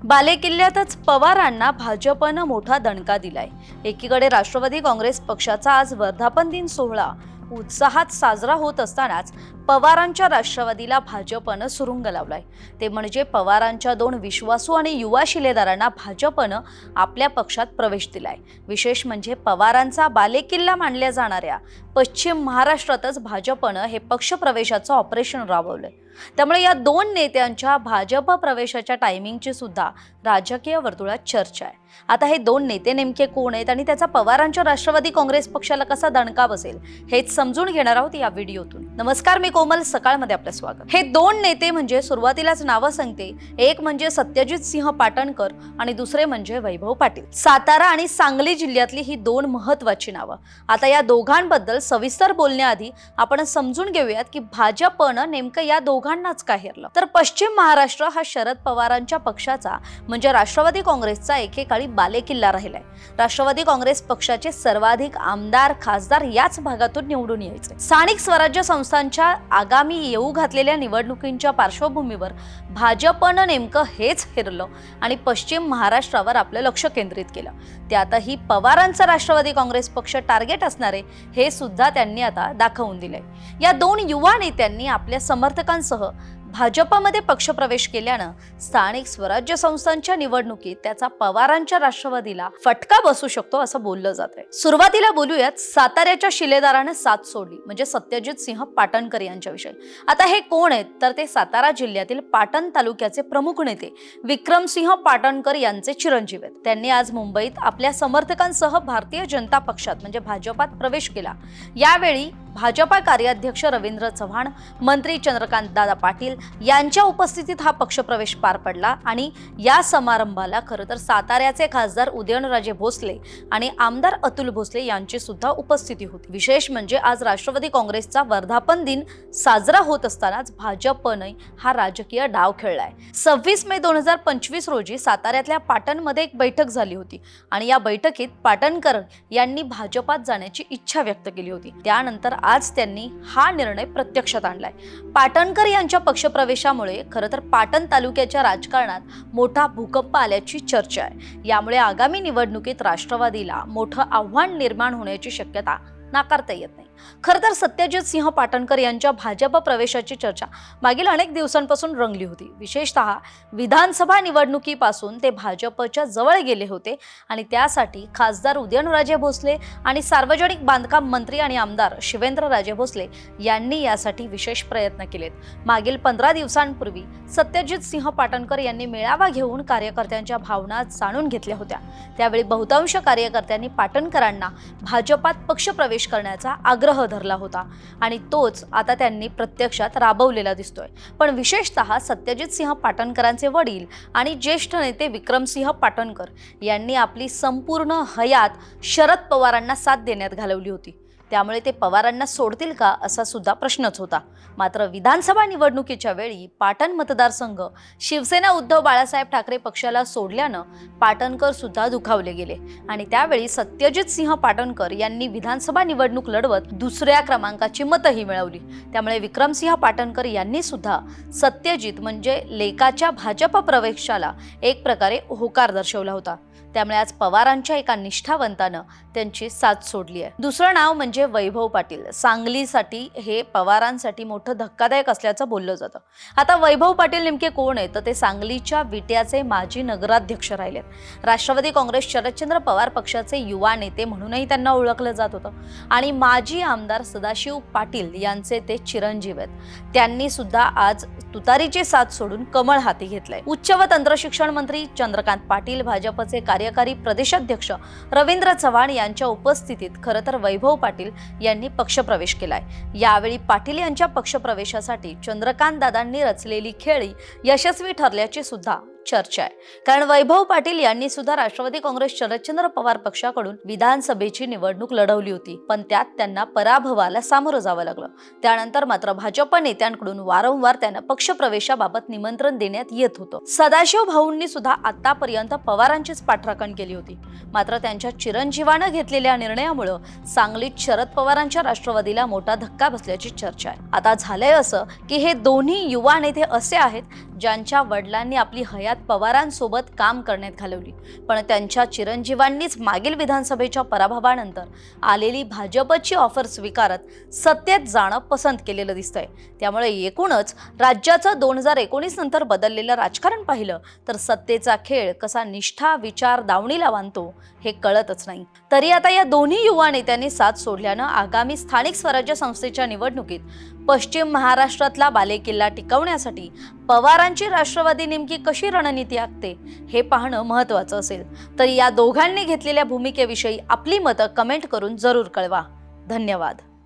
बालेकिल्ल्यातच पवारांना भाजपनं मोठा दणका दिलाय। एकीकडे राष्ट्रवादी काँग्रेस पक्षाचा आज वर्धापन दिन सोहळा उत्साहात साजरा होत असतानाच पवारांच्या राष्ट्रवादीला भाजपनं सुरुंग लावलाय। ते म्हणजे पवारांच्या दोन विश्वासू आणि युवा शिलेदारांना भाजपनं आपल्या पक्षात प्रवेश दिलाय। विशेष म्हणजे पवारांचा बालेकिल्ला मानल्या जाणाऱ्या पश्चिम महाराष्ट्रातच भाजपनं हे पक्ष प्रवेशाचं ऑपरेशन राबवलंय। त्यामुळे या दोन नेत्यांच्या भाजप प्रवेशाच्या टायमिंगची सुद्धा राजकीय वर्तुळात चर्चा आहे। आता हे दोन नेते नेमके कोण आहेत आणि त्याचा पवारांच्या राष्ट्रवादी काँग्रेस पक्षाला कसा दणका बसेल हेच समजून घेणार आहोत या व्हिडिओतून। नमस्कार, मी कोमल, सकाळमध्ये आपलं स्वागत। हे दोन नेते म्हणजे सुरुवातीलाच नावं सांगते, एक म्हणजे सत्यजित सिंह पाटणकर आणि दुसरे म्हणजे वैभव पाटील। सातारा आणि सांगली जिल्ह्यातली ही दोन महत्त्वाची नावं। आता या दोघांबद्दल सविस्तर बोलण्याआधी आपण समजून घेऊयात की भाजपनं नेमकं या दोघांनाच का हेरलं। तर पश्चिम महाराष्ट्र हा शरद पवारांच्या पक्षाचा म्हणजे राष्ट्रवादी काँग्रेसचा एकेकाळी बालेकिल्ला राहिलाय। राष्ट्रवादी काँग्रेस पक्षाचे सर्वाधिक आमदार खासदार याच भागातून निवडून यायचे। स्थानिक स्वराज्य संस्थांच्या आगामी येऊ घातलेल्या निवडणुकींच्या पार्श्वभूमीवर भाजपनं नेमकं हेच हेरलं आणि पश्चिम महाराष्ट्रावर आपलं लक्ष केंद्रित केलं। त्यातही पवारांचा राष्ट्रवादी काँग्रेस पक्ष टार्गेट असणारे हे सुद्धा त्यांनी आता दाखवून दिले। या दोन युवा नेत्यांनी आपल्या समर्थकांसह भाजपमध्ये पक्षप्रवेश केल्यानं स्थानिक स्वराज्य संस्थांच्या निवडणुकीत त्याचा पवारांच्या राष्ट्रवादीला फटका बसू शकतो असं बोललं जातंय। सुरुवातीला बोलूयात साताऱ्याच्या शिलेदाराने साथ सोडली म्हणजे सत्यजित सिंह पाटणकर यांच्याविषयी। आता हे कोण आहेत तर ते सातारा जिल्ह्यातील पाटण तालुक्याचे प्रमुख नेते विक्रमसिंह पाटणकर यांचे चिरंजीव आहेत। त्यांनी आज मुंबईत आपल्या समर्थकांसह भारतीय जनता पक्षात म्हणजे भाजपात प्रवेश केला। यावेळी भाजपा कार्याध्यक्ष रवींद्र चव्हाण, मंत्री चंद्रकांत दादा पाटील यांच्या उपस्थितीत हा पक्षप्रवेश पार पडला आणि या समारंभाला खरं तर साताऱ्याचे खासदार उदयनराजे भोसले आणि आमदार अतुल भोसले यांची सुद्धा उपस्थिती होती। विशेष म्हणजे आज राष्ट्रवादी काँग्रेसचा वर्धापन दिन साजरा होत असतानाच भाजपने हा राजकीय डाव खेळलाय। 26 मे 2025 रोजी साताऱ्यातल्या पाटणमध्ये एक बैठक झाली होती आणि या बैठकीत पाटणकर यांनी भाजपात जाण्याची इच्छा व्यक्त केली होती। त्यानंतर आज त्यांनी हा निर्णय प्रत्यक्षात आणलाय। पाटणकर यांच्या पक्षप्रवेशामुळे खरं तर पाटण तालुक्याच्या राजकारणात मोठा भूकंप आल्याची चर्चा आहे। यामुळे आगामी निवडणुकीत राष्ट्रवादीला मोठं आव्हान निर्माण होण्याची शक्यता नाकारता येत नाही। खरं तर सत्यजित सिंह पाटणकर यांच्या भाजप प्रवेशाची चर्चा मागील अनेक दिवसांपासून रंगली होती। विशेषतः विधानसभा निवडणुकीपासून ते भाजपच्या जवळ गेले होते आणि त्यासाठी खासदार उदयनराजे भोसले आणि सार्वजनिक बांधकाम मंत्री आणि आमदार शिवेंद्रराजे भोसले यांनी यासाठी विशेष प्रयत्न केलेत। मागील 15 दिवसांपूर्वी सत्यजित सिंह पाटणकर यांनी मेळावा घेऊन कार्यकर्त्यांच्या भावना जाणून घेतल्या होत्या। त्यावेळी बहुतांश कार्यकर्त्यांनी पाटणकरांना भाजपात पक्षप्रवेश करण्याचा आग्रह धरला होता आणि तोच आता त्यांनी प्रत्यक्षात राबवलेला दिसतोय। पण विशेषतः सत्यजित सिंह पाटणकरांचे वडील आणि ज्येष्ठ नेते विक्रमसिंह पाटणकर यांनी आपली संपूर्ण हयात शरद पवारांना साथ देण्यात घालवली होती। त्यामुळे ते पवारांना सोडतील का असा सुद्धा प्रश्नच होता। मात्र विधानसभा निवडणुकीच्या वेळी पाटण मतदारसंघ शिवसेना उद्धव बाळासाहेब ठाकरे पक्षाला सोडल्यानं पाटणकर सुद्धा दुखावले गेले आणि त्यावेळी सत्यजित सिंह पाटणकर यांनी विधानसभा निवडणूक लढवत दुसऱ्या क्रमांकाची मतही मिळवली। त्यामुळे विक्रमसिंह पाटणकर यांनी सुद्धा सत्यजित म्हणजे लेकाच्या भाजप प्रवेशाला एक प्रकारे होकार दर्शवला होता। त्यामुळे आज पवारांच्या एका निष्ठावंतानं त्यांची साथ सोडली आहे। दुसरं नाव म्हणजे वैभव पाटील। सांगलीसाठी हे पवारांसाठी मोठं धक्कादायक असल्याचं बोललं जातं। आता वैभव पाटील नेमके कोण आहेत तर ते सांगलीच्या विट्याचे माजी नगराध्यक्ष राहिलेत। राष्ट्रवादी काँग्रेस शरदचंद्र पवार पक्षाचे युवा नेते म्हणूनही त्यांना ओळखलं जात होतं आणि माजी आमदार सदाशिव पाटील यांचे ते चिरंजीव आहेत। त्यांनी सुद्धा आज तुतारीची साथ सोडून कमळ हाती घेतलंय। उच्च व तंत्र शिक्षण मंत्री चंद्रकांत पाटील, भाजपचे कार्यकारी प्रदेशाध्यक्ष रवींद्र चव्हाण यांच्या उपस्थितीत खरं तर वैभव पाटील यांनी पक्षप्रवेश केलाय। यावेळी पाटील यांच्या पक्षप्रवेशासाठी चंद्रकांत दादांनी रचलेली खेळी यशस्वी ठरल्याची सुद्धा चर्चा आहे। कारण वैभव पाटील यांनी सुद्धा राष्ट्रवादी काँग्रेस शरदचंद्र पवार पक्षाकडून विधानसभेची निवडणूक लढवली होती, पण त्यात त्यांना पराभवाला सामोरं जावं लागलं। त्यानंतर मात्र भाजप नेत्यांकडून वारंवार त्यांना पक्षप्रवेशाबाबत निमंत्रण देण्यात येत होतं। सदाशिव भाऊंनी सुद्धा आतापर्यंत पवारांचीच पाठराखण केली होती। मात्र त्यांच्या चिरंजीवानं घेतलेल्या निर्णयामुळे सांगलीत शरद पवारांच्या राष्ट्रवादीला मोठा धक्का बसल्याची चर्चा आहे। आता झालंय असं की हे दोन्ही युवा नेते असे आहेत ज्यांच्या वडिलांनी आपली हयात पवारांसोबत काम करण्यात घालवली, पण त्यांच्या चिरंजीवांनीच मागील विधानसभेच्या पराभवानंतर आलेली भाजपची ऑफर स्वीकारत सत्तेत जाणं पसंत केलेलं दिसतंय। त्यामुळे एकूणच राज्याचं 2019 नंतर बदललेलं राजकारण पाहिलं तर सत्तेचा खेळ कसा निष्ठा विचार दावणीला बांधतो हे कळतच नाही। तरी आता या दोन्ही युवा नेत्यांनी साथ सोडल्यानं आगामी स्थानिक स्वराज्य संस्थेच्या निवडणुकीत पश्चिम महाराष्ट्रातला बालेकिल्ला टिकवण्यासाठी पवारांची राष्ट्रवादी नेमकी कशी रणनीती आखते हे पाहणं महत्त्वाचं असेल। तर या दोघांनी घेतलेल्या भूमिकेविषयी आपली मतं कमेंट करून जरूर कळवा। धन्यवाद।